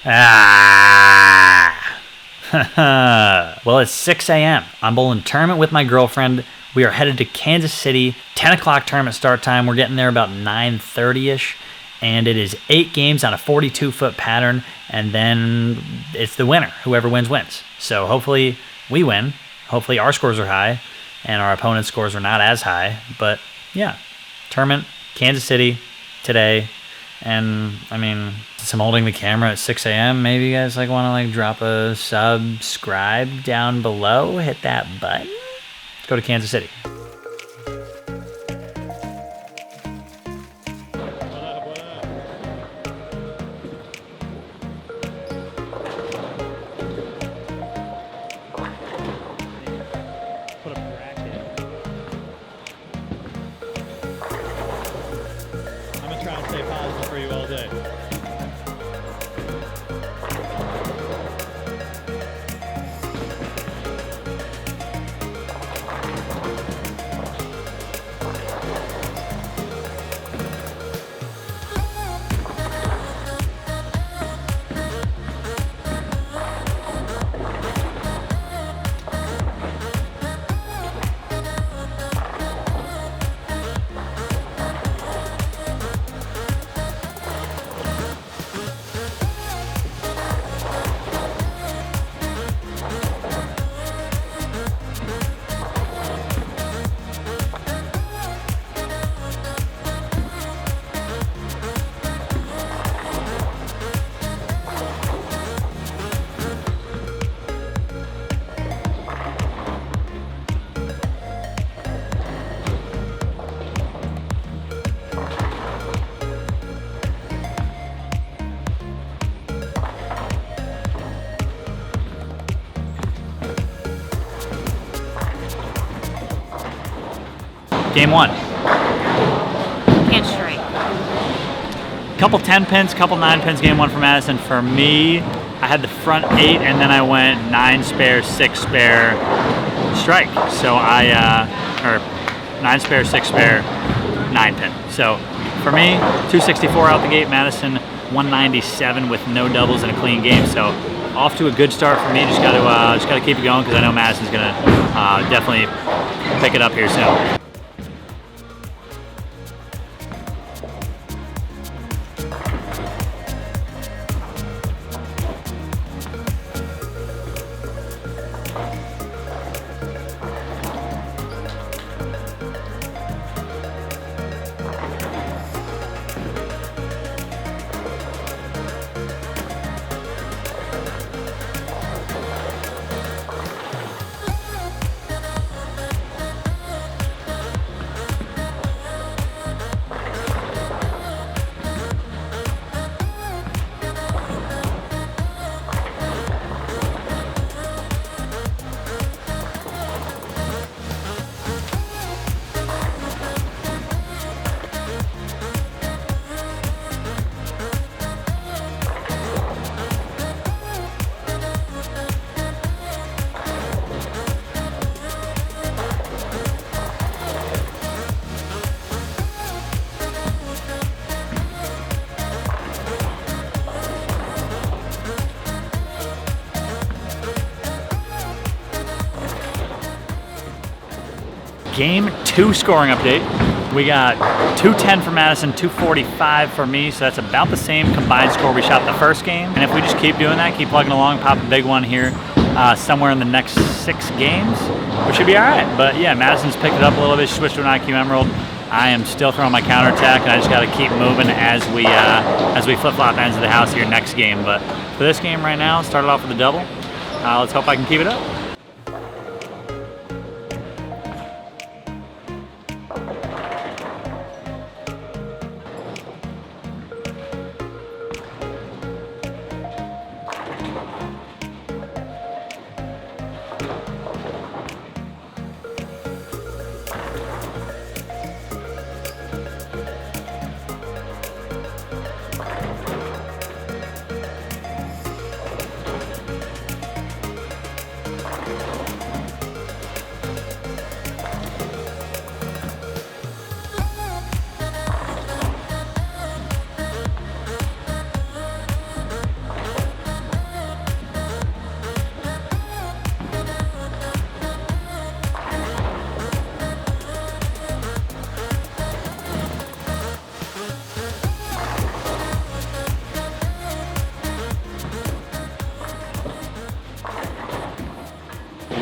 Ah. Well, it's 6 a.m. I'm bowling tournament with my girlfriend. We are headed to Kansas City. 10 o'clock tournament start time. We're getting there about 9:30ish. And it is 8 games on a 42-foot pattern. And then it's the winner. Whoever wins, wins. So hopefully we win. Hopefully our scores are high. And our opponent's scores are not as high. But yeah, tournament, Kansas City, today. And I mean, since I'm holding the camera at 6 a.m., maybe you guys want to drop a subscribe down below. Hit that button. Let's go to Kansas City. Game 1. Can't strike. Couple 10 pins, couple 9 pins. Game 1 for Madison. For me, I had the front 8, and then I went 9 spare, 6 spare, strike. So or 9 spare, 6 spare, 9 pin. So for me, 264 out the gate. Madison 197 with no doubles and a clean game. So off to a good start for me. Just got to keep it going because I know Madison's gonna definitely pick it up here soon. Game 2 scoring update. We got 210 for Madison, 245 for me, so that's about the same combined score we shot the first game. And if we just keep doing that, keep plugging along, pop a big one here somewhere in the next 6 games, we should be all right. But yeah, Madison's picked it up a little bit, switched to an IQ Emerald. I am still throwing my counterattack, and I just got to keep moving as we flip-flop ends of the house here next game. But for this game right now, started off with a double. Let's hope I can keep it up.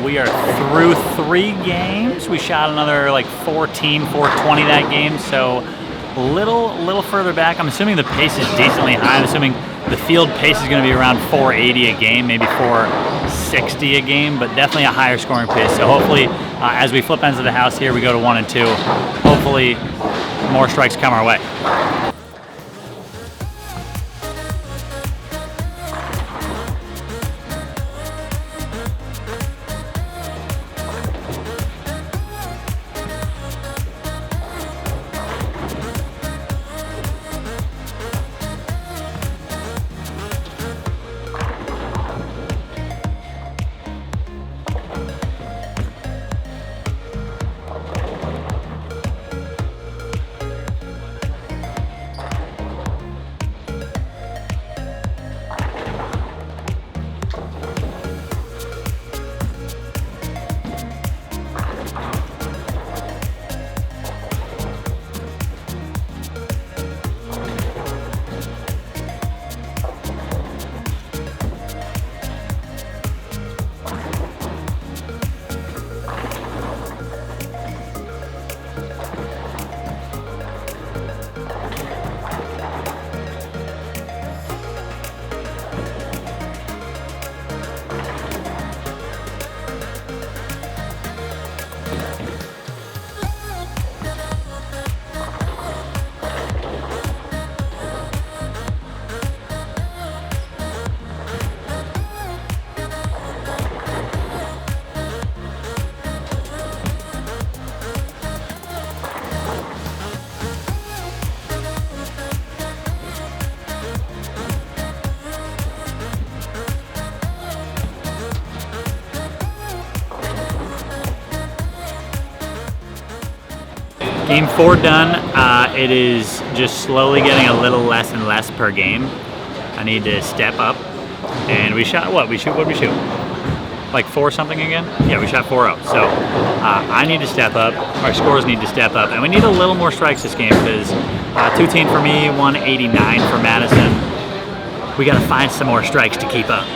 We are through 3 games. We shot another like 420 that game, so a little further back. I'm assuming the pace is decently high. I'm assuming the field pace is going to be around 480 a game, maybe 460 a game, but definitely a higher scoring pace. So hopefully, as we flip ends of the house here, we go to 1 and 2. Hopefully, more strikes come our way. Game 4 done. It is just slowly getting a little less and less per game. I need to step up. And we shot what? What did we shoot? Like 4 something again? Yeah, we shot 4-0. So I need to step up. Our scores need to step up. And we need a little more strikes this game because 210 for me, 189 for Madison. We got to find some more strikes to keep up.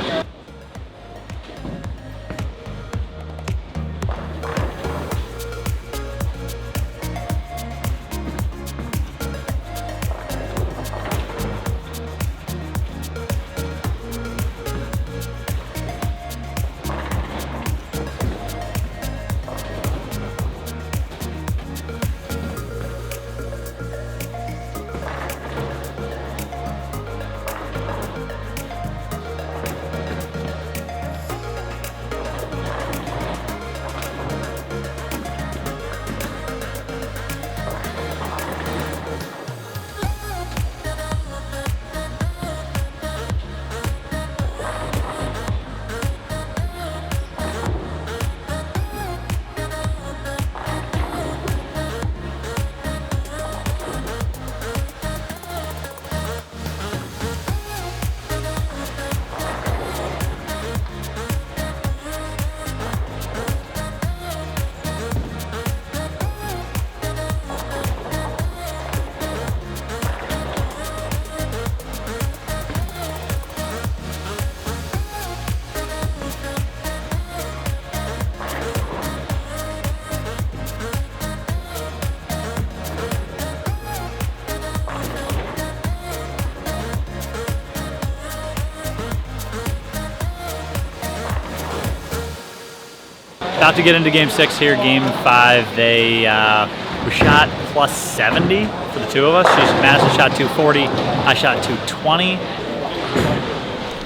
About to get into game 6 here. Game 5, we shot plus 70 for the 2 of us. Madison shot 240, I shot 220.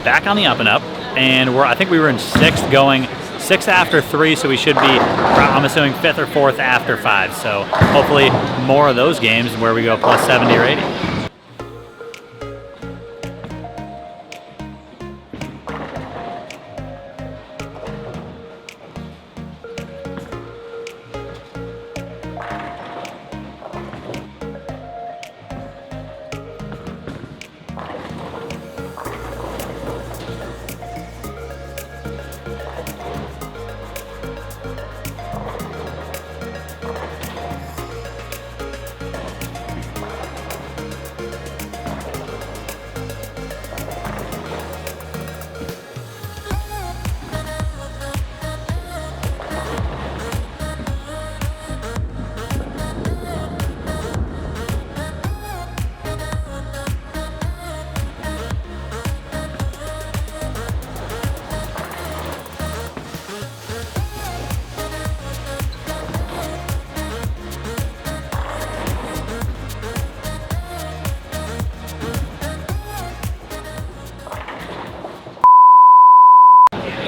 Back on the up and up, and I think we were in 6th, going 6 after 3, so we should be, I'm assuming 5th or 4th after 5. So hopefully more of those games where we go plus 70 or 80.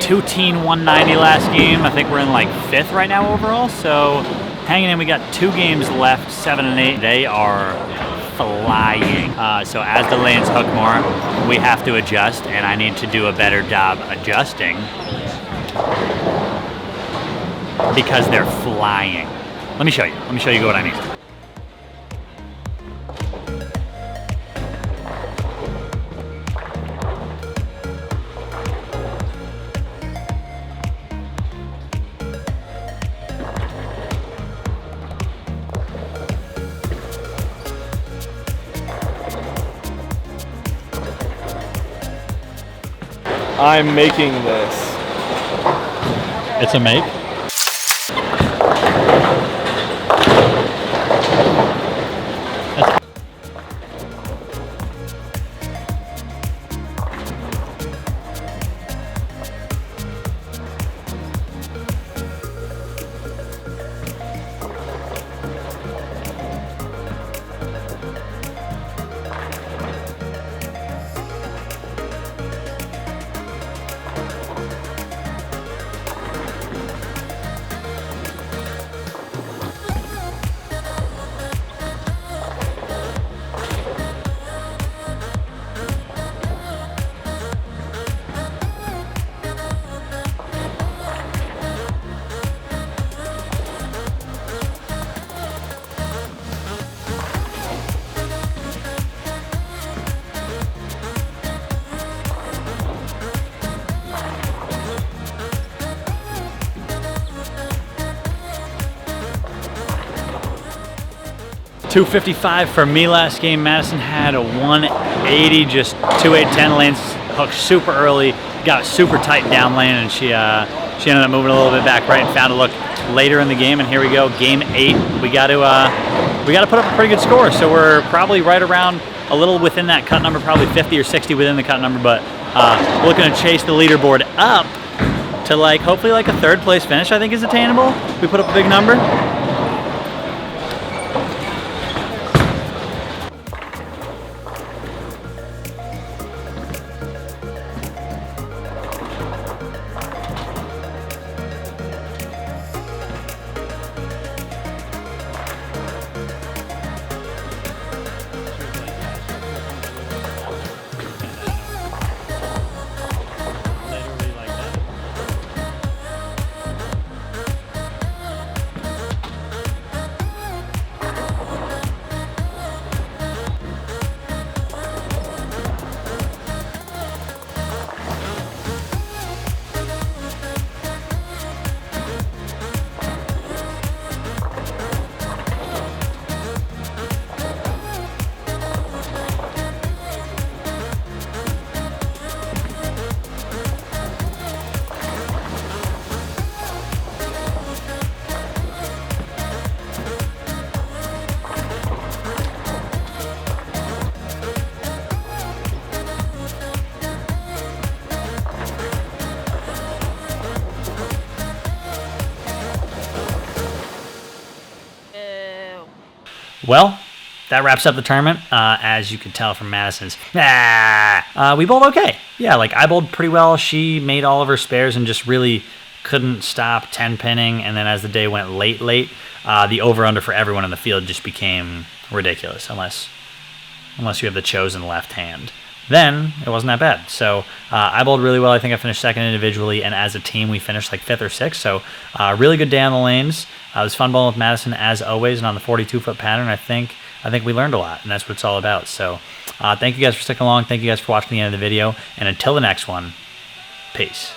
2 teen 190 last game. I think we're in like 5th right now overall. So hanging in, we got 2 games left, 7 and 8. They are flying. So as the lanes hook more, we have to adjust, and I need to do a better job adjusting because they're flying. Let me show you. Let me show you what I mean. I'm making this. It's a make? .255 for me last game. Madison had a 180, just 2.810 lanes hooked super early, got super tight down lane, and she ended up moving a little bit back right and found a look later in the game. And here we go, game 8. We got to put up a pretty good score. So we're probably right around a little within that cut number, probably 50 or 60 within the cut number, but looking to chase the leaderboard up to like hopefully like a 3rd place finish. I think is attainable. We put up a big number. Well, that wraps up the tournament. As you can tell from Madison's, we bowled okay. Yeah, like I bowled pretty well. She made all of her spares and just really couldn't stop 10 pinning. And then as the day went late, the over-under for everyone in the field just became ridiculous, unless you have the chosen left hand. Then it wasn't that bad. So I bowled really well. I think I finished 2nd individually, and as a team we finished like 5th or 6th. So really good day on the lanes. It was fun bowling with Madison as always, and on the 42-foot pattern, I think we learned a lot, and that's what it's all about. So thank you guys for sticking along. Thank you guys for watching the end of the video, and until the next one, peace.